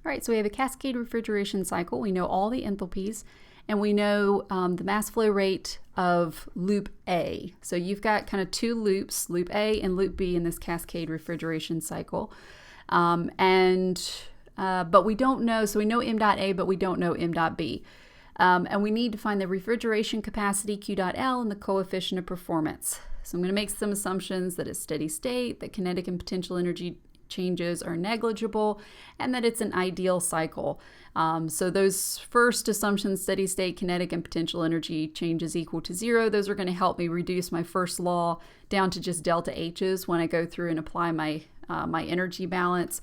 All right, so we have a cascade refrigeration cycle. We know all the enthalpies, and we know the mass flow rate of loop A. So you've got kind of two loops, loop A and loop B in this cascade refrigeration cycle. But we don't know, so we know M dot A, but we don't know M dot B. And we need to find the refrigeration capacity, Q dot L, and the coefficient of performance. So I'm going to make some assumptions that it's steady state, that kinetic and potential energy changes are negligible, and that it's an ideal cycle. So those first assumptions, steady state, kinetic and potential energy changes equal to 0, those are going to help me reduce my first law down to just delta H's when I go through and apply my energy balance.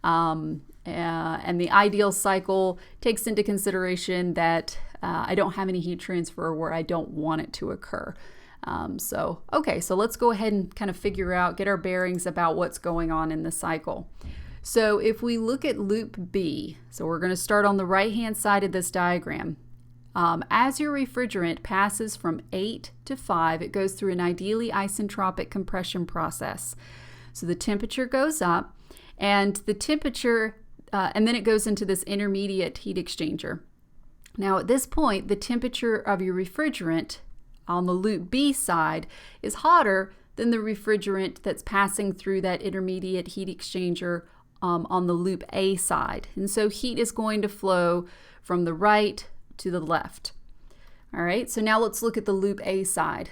And the ideal cycle takes into consideration that I don't have any heat transfer where I don't want it to occur. So let's go ahead and kind of figure out, get our bearings about what's going on in the cycle. So if we look at loop B, so we're going to start on the right-hand side of this diagram. As your refrigerant passes from 8 to 5, it goes through an ideally isentropic compression process. So the temperature goes up, and the temperature, and then it goes into this intermediate heat exchanger. Now at this point, the temperature of your refrigerant on the loop B side is hotter than the refrigerant that's passing through that intermediate heat exchanger on the loop A side. And so heat is going to flow from the right to the left. All right, so now let's look at the loop A side.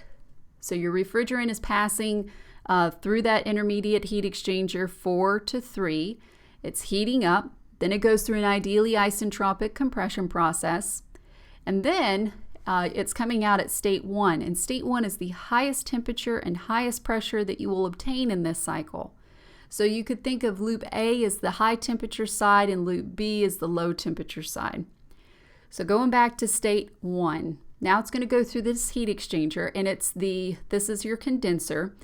So your refrigerant is passing through that intermediate heat exchanger 4 to 3. It's heating up, then it goes through an ideally isentropic compression process, and then it's coming out at state 1, and state 1 is the highest temperature and highest pressure that you will obtain in this cycle. So you could think of loop A as the high temperature side and loop B as the low temperature side. So going back to state 1, now it's going to go through this heat exchanger, and this is your condenser.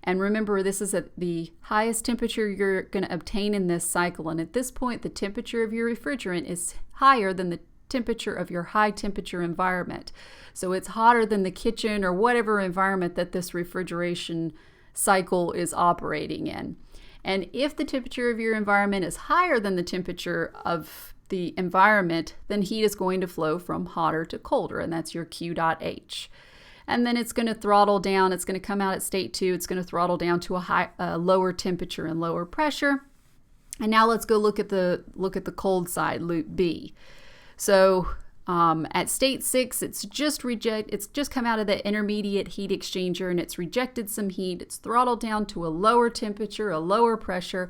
And remember, this is at the highest temperature you're going to obtain in this cycle, and at this point the temperature of your refrigerant is higher than the temperature of your high temperature environment. So it's hotter than the kitchen or whatever environment that this refrigeration cycle is operating in. And if the temperature of your environment is higher than the temperature of the environment, then heat is going to flow from hotter to colder, and that's your Q dot H. And then it's going to throttle down. It's going to come out at state 2. It's going to throttle down to a lower temperature and lower pressure. And now let's go look at the cold side, loop B. So at state 6, it's just come out of the intermediate heat exchanger, and it's rejected some heat. It's throttled down to a lower temperature, a lower pressure,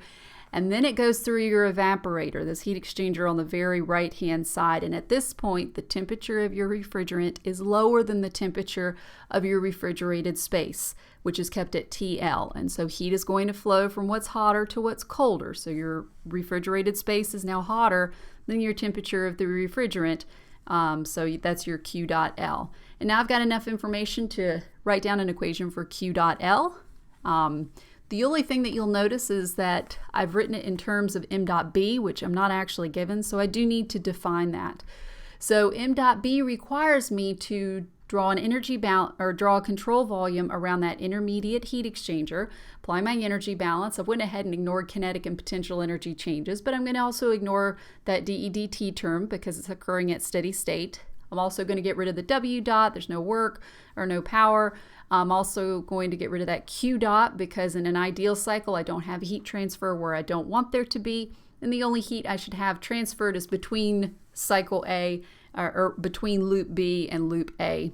and then it goes through your evaporator, this heat exchanger on the very right-hand side. And at this point, the temperature of your refrigerant is lower than the temperature of your refrigerated space, which is kept at TL. And so heat is going to flow from what's hotter to what's colder. So your refrigerated space is now hotter than your temperature of the refrigerant. So that's your Q dot L. And now I've got enough information to write down an equation for Q dot L. The only thing that you'll notice is that I've written it in terms of M dot B, which I'm not actually given, so I do need to define that. So M dot B requires me to draw an energy balance, or draw a control volume around that intermediate heat exchanger, apply my energy balance. I went ahead and ignored kinetic and potential energy changes, but I'm going to also ignore that dEdt term because it's occurring at steady state. I'm also going to get rid of the W dot. There's no work or no power. I'm also going to get rid of that Q dot because in an ideal cycle, I don't have heat transfer where I don't want there to be. And the only heat I should have transferred is between cycle A, or between loop B and loop A,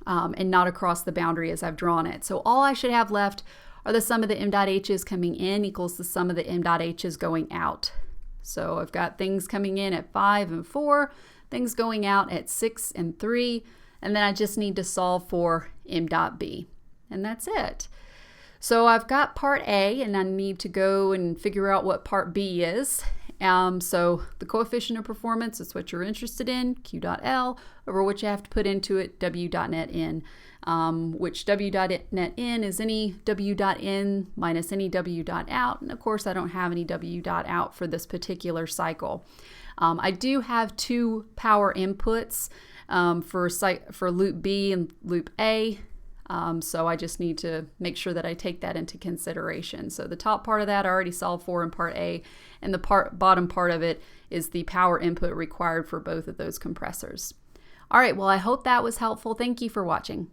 and not across the boundary as I've drawn it. So all I should have left are the sum of the M dot H's coming in equals the sum of the M dot H's going out. So I've got things coming in at 5 and 4, things going out at 6 and 3, and then I just need to solve for M dot B, and that's it. So I've got part A, and I need to go and figure out what part B is. So the coefficient of performance is what you're interested in, Q dot L, over which you have to put into it W dot net in, which W dot net in is any W dot in minus any W dot out, and of course I don't have any W dot out for this particular cycle. I do have 2 power inputs for loop B and loop A. So I just need to make sure that I take that into consideration. So the top part of that I already solved for in part A, and the bottom part of it is the power input required for both of those compressors. All right, well, I hope that was helpful. Thank you for watching.